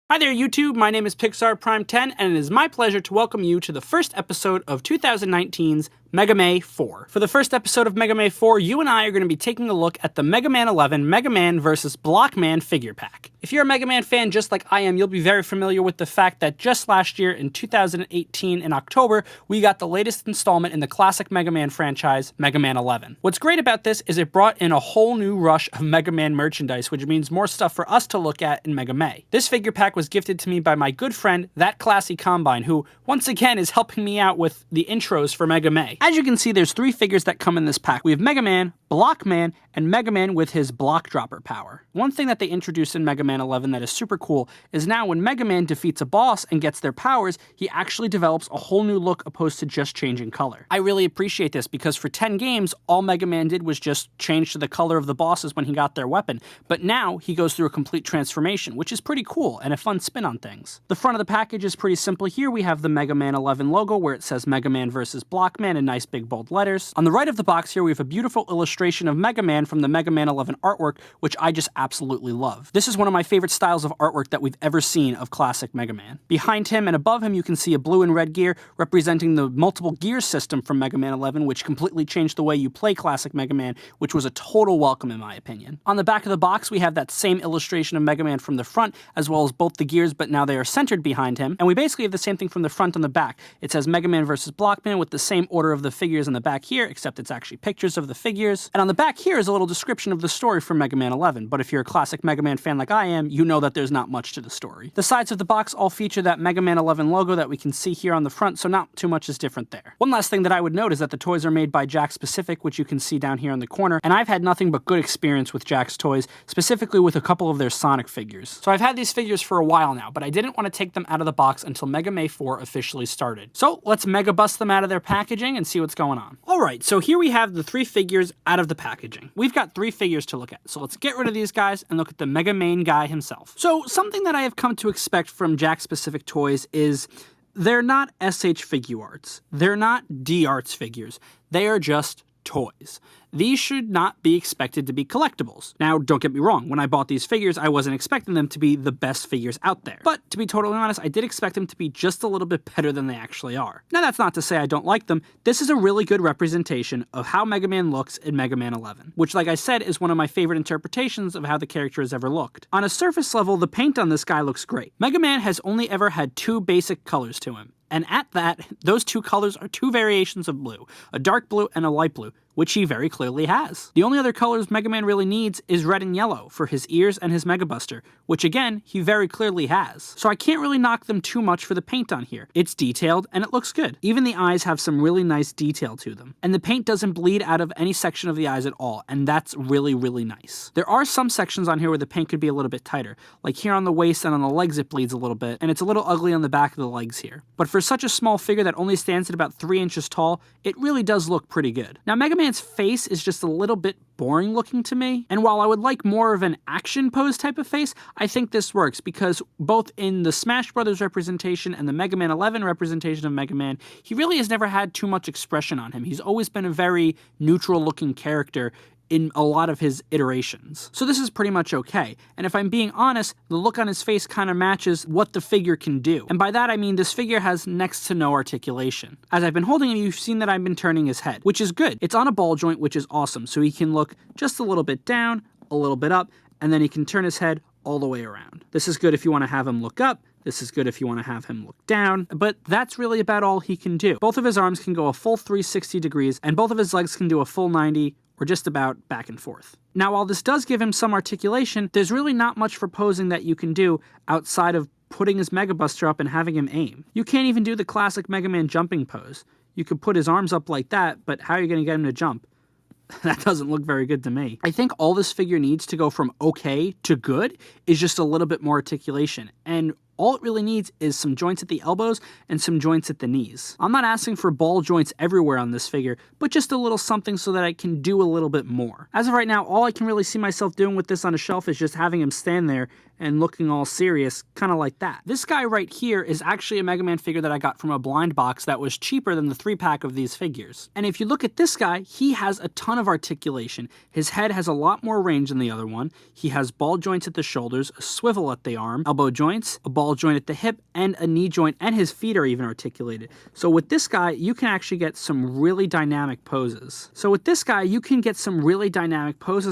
Hi there YouTube, my name is Pixar Prime 10 and it is my pleasure to welcome you to the first episode of 2019's Mega Man 4. For the first episode of Mega Man 4, you and I are going to be taking a look at the Mega Man 11 Mega Man vs. Blockman figure pack. If you're a Mega Man fan just like I am, you'll be very familiar with the fact that just last year in 2018 in October, we got the latest installment in the classic Mega Man franchise, Mega Man 11. What's great about this is it brought in a whole new rush of Mega Man merchandise, which means more stuff for us to look at in Mega Man. This figure pack was gifted to me by my good friend, ThatClassyCombine, who once again is helping me out with the intros for Mega Man. As you can see, there's 3 figures that come in this pack. We have Mega Man, Blockman, and Mega Man with his block dropper power. One thing that they introduced in Mega Man 11 that is super cool is now when Mega Man defeats a boss and gets their powers, he actually develops a whole new look opposed to just changing color. I really appreciate this because for 10 games, all Mega Man did was just change to the color of the bosses when he got their weapon, but now he goes through a complete transformation, which is pretty cool and a fun spin on things. The front of the package is pretty simple here. We have the Mega Man 11 logo where it says Mega Man vs. Blockman in nice big bold letters. On the right of the box here, we have a beautiful illustration of Mega Man from the Mega Man 11 artwork, which I just absolutely love. This is one of my favorite styles of artwork that we've ever seen of classic Mega Man. Behind him and above him, you can see a blue and red gear representing the multiple gear system from Mega Man 11, which completely changed the way you play classic Mega Man, which was a total welcome in my opinion. On the back of the box, we have that same illustration of Mega Man from the front, as well as both the gears, but now they are centered behind him, and we basically have the same thing from the front and the back. It says Mega Man vs. Blockman with the same order of the figures in the back here, except it's actually pictures of the figures. And on the back here is a little description of the story from Mega Man 11, but if you're a classic Mega Man fan like I am, you know that there's not much to the story. The sides of the box all feature that Mega Man 11 logo that we can see here on the front, so not too much is different there. One last thing that I would note is that the toys are made by Jakks Pacific, which you can see down here in the corner, and I've had nothing but good experience with Jakks toys, specifically with a couple of their Sonic figures. So I've had these figures for a while now, but I didn't want to take them out of the box until Mega Man 4 officially started. So let's mega bust them out of their packaging and see what's going on. Alright, so here we have the 3 figures out of the packaging. We've got 3 figures to look at, so let's get rid of these guys and look at the Mega Man guy himself. So something that I have come to expect from Jakks Pacific Toys is they're not SH Figuarts. They're not D-Arts figures. They are just toys. These should not be expected to be collectibles. Now, don't get me wrong, when I bought these figures, I wasn't expecting them to be the best figures out there. But to be totally honest, I did expect them to be just a little bit better than they actually are. Now, that's not to say I don't like them. This is a really good representation of how Mega Man looks in Mega Man 11, which, like I said, is one of my favorite interpretations of how the character has ever looked. On a surface level, the paint on this guy looks great. Mega Man has only ever had 2 basic colors to him. And at that, those 2 colors are 2 variations of blue, a dark blue and a light blue, which he very clearly has. The only other colors Mega Man really needs is red and yellow for his ears and his Mega Buster, which again, he very clearly has. So I can't really knock them too much for the paint on here. It's detailed and it looks good. Even the eyes have some really nice detail to them. And the paint doesn't bleed out of any section of the eyes at all, and that's really, really nice. There are some sections on here where the paint could be a little bit tighter, like here on the waist and on the legs it bleeds a little bit, and it's a little ugly on the back of the legs here. But for such a small figure that only stands at about 3 inches tall, it really does look pretty good. Now, Mega Man's face is just a little bit boring looking to me, and while I would like more of an action pose type of face, I think this works because both in the Smash Brothers representation and the Mega Man 11 representation of Mega Man, he really has never had too much expression on him. He's always been a very neutral looking character in a lot of his iterations. So this is pretty much okay. And if I'm being honest, the look on his face kind of matches what the figure can do. And by that I mean this figure has next to no articulation. As I've been holding him, you've seen that I've been turning his head, which is good. It's on a ball joint, which is awesome. So he can look just a little bit down, a little bit up, and then he can turn his head all the way around. This is good if you want to have him look up. This is good if you want to have him look down, but that's really about all he can do. Both of his arms can go a full 360 degrees, and both of his legs can do a full 90, or just about back and forth. Now, while this does give him some articulation, there's really not much for posing that you can do outside of putting his Mega Buster up and having him aim. You can't even do the classic Mega Man jumping pose. You could put his arms up like that, but how are you going to get him to jump? That doesn't look very good to me. I think all this figure needs to go from okay to good is just a little bit more articulation. And All it really needs is some joints at the elbows and some joints at the knees. I'm not asking for ball joints everywhere on this figure, but just a little something so that I can do a little bit more. As of right now, all I can really see myself doing with this on a shelf is just having him stand there and looking all serious, kind of like that. This guy right here is actually a Mega Man figure that I got from a blind box that was cheaper than the 3-pack of these figures. And if you look at this guy, he has a ton of articulation. His head has a lot more range than the other one. He has ball joints at the shoulders, a swivel at the arm, elbow joints, a ball joint at the hip, and a knee joint, and his feet are even articulated. So with this guy, you can actually get some really dynamic poses.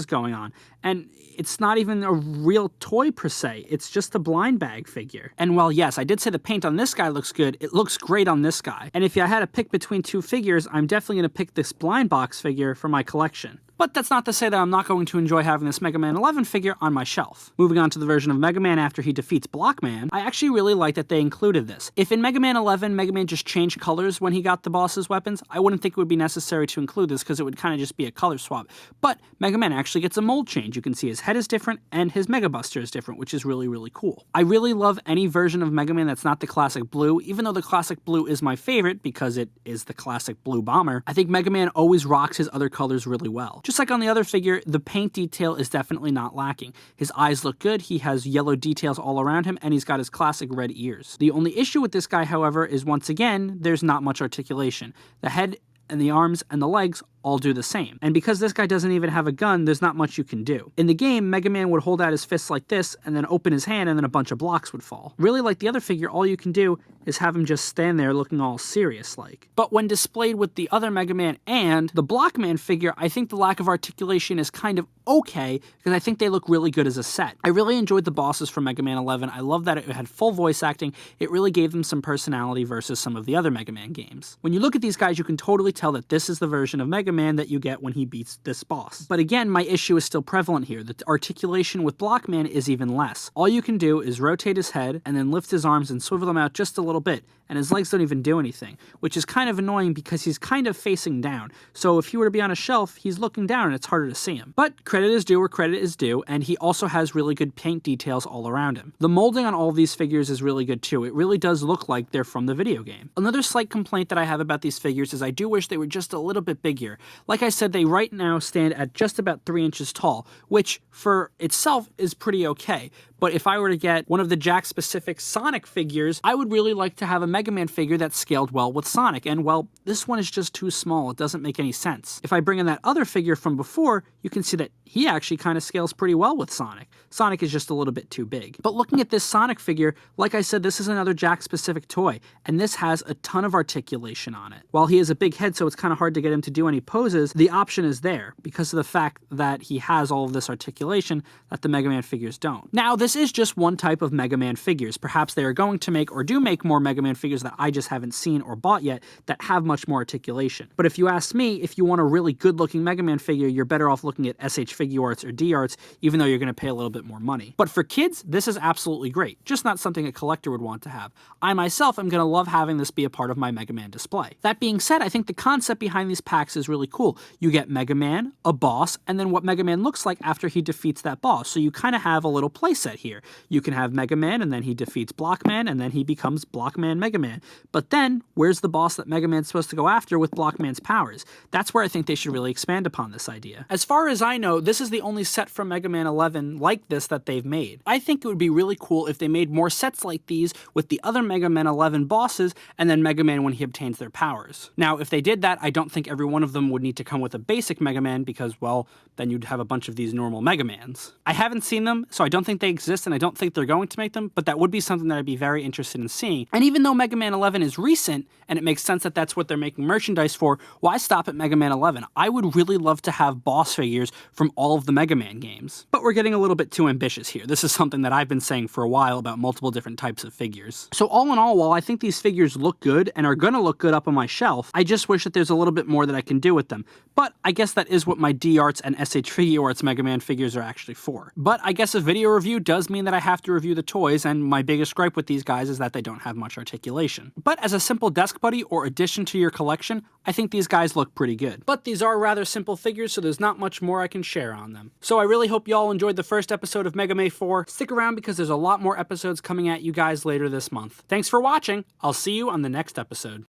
Going on. And it's not even a real toy per se, it's just a blind bag figure. And while yes, I did say the paint on this guy looks good, it looks great on this guy. And if I had to pick between two figures, I'm definitely going to pick this blind box figure for my collection. But that's not to say that I'm not going to enjoy having this Mega Man 11 figure on my shelf. Moving on to the version of Mega Man after he defeats Blockman, I actually really like that they included this. If in Mega Man 11, Mega Man just changed colors when he got the boss's weapons, I wouldn't think it would be necessary to include this because it would kind of just be a color swap. But Mega Man actually gets a mold change. You can see his head is different and his Mega Buster is different, which is really, really cool. I really love any version of Mega Man that's not the classic blue, even though the classic blue is my favorite because it is the classic blue bomber. I think Mega Man always rocks his other colors really well. Just like on the other figure, the paint detail is definitely not lacking. His eyes look good, he has yellow details all around him, and he's got his classic red ears. The only issue with this guy, however, is once again, there's not much articulation. The head and the arms and the legs all do the same. And because this guy doesn't even have a gun, there's not much you can do. In the game, Mega Man would hold out his fists like this, and then open his hand, and then a bunch of blocks would fall. Really, like the other figure, all you can do is have him just stand there looking all serious-like. But when displayed with the other Mega Man and the Blockman figure, I think the lack of articulation is kind of okay, because I think they look really good as a set. I really enjoyed the bosses from Mega Man 11. I love that it had full voice acting. It really gave them some personality versus some of the other Mega Man games. When you look at these guys, you can totally tell that this is the version of Mega Man that you get when he beats this boss. But again, my issue is still prevalent here. The articulation with Blockman is even less. All you can do is rotate his head and then lift his arms and swivel them out just a little bit, and his legs don't even do anything, which is kind of annoying because he's kind of facing down. So if he were to be on a shelf, he's looking down and it's harder to see him. But credit is due where credit is due, and he also has really good paint details all around him. The molding on all of these figures is really good too. It really does look like they're from the video game. Another slight complaint that I have about these figures is I do wish they were just a little bit bigger. Like I said, they right now stand at just about 3 inches tall, which for itself is pretty okay. But if I were to get one of the Jack-specific Sonic figures, I would really like to have a Mega Man figure that scaled well with Sonic, and well, this one is just too small. It doesn't make any sense. If I bring in that other figure from before, you can see that he actually kind of scales pretty well with Sonic. Sonic is just a little bit too big. But looking at this Sonic figure, like I said, this is another Jack-specific toy, and this has a ton of articulation on it. While he has a big head, so it's kind of hard to get him to do any poses, the option is there because of the fact that he has all of this articulation that the Mega Man figures don't. Now, this is just one type of Mega Man figures. Perhaps they are going to make or do make more Mega Man figures that I just haven't seen or bought yet that have much more articulation. But if you ask me, if you want a really good-looking Mega Man figure, you're better off looking at SH Figuarts or D-Arts, even though you're going to pay a little bit more money. But for kids, this is absolutely great, just not something a collector would want to have. I myself am going to love having this be a part of my Mega Man display. That being said, I think the concept behind these packs is really cool. You get Mega Man, a boss, and then what Mega Man looks like after he defeats that boss. So you kind of have a little playset here. You can have Mega Man, and then he defeats Blockman, and then he becomes Blockman Mega Man. But then, where's the boss that Mega Man's supposed to go after with Blockman's powers? That's where I think they should really expand upon this idea. As far as I know, this is the only set from Mega Man 11 like this that they've made. I think it would be really cool if they made more sets like these with the other Mega Man 11 bosses, and then Mega Man when he obtains their powers. Now, if they did that, I don't think every one of them would need to come with a basic Mega Man because, well, then you'd have a bunch of these normal Mega Mans. I haven't seen them, so I don't think they exist, and I don't think they're going to make them, but that would be something that I'd be very interested in seeing. And even though Mega Man 11 is recent, and it makes sense that that's what they're making merchandise for, why stop at Mega Man 11? I would really love to have boss figures from all of the Mega Man games. But we're getting a little bit too ambitious here. This is something that I've been saying for a while about multiple different types of figures. So all in all, while I think these figures look good and are gonna look good up on my shelf, I just wish that there's a little bit more that I can do with them. But I guess that is what my D-Arts and SH Figuarts Mega Man figures are actually for. But I guess a video review does mean that I have to review the toys, and my biggest gripe with these guys is that they don't have much articulation. But as a simple desk buddy or addition to your collection, I think these guys look pretty good. But these are rather simple figures, so there's not much more I can share on them. So I really hope y'all enjoyed the first episode of Mega Man 4. Stick around because there's a lot more episodes coming at you guys later this month. Thanks for watching. I'll see you on the next episode.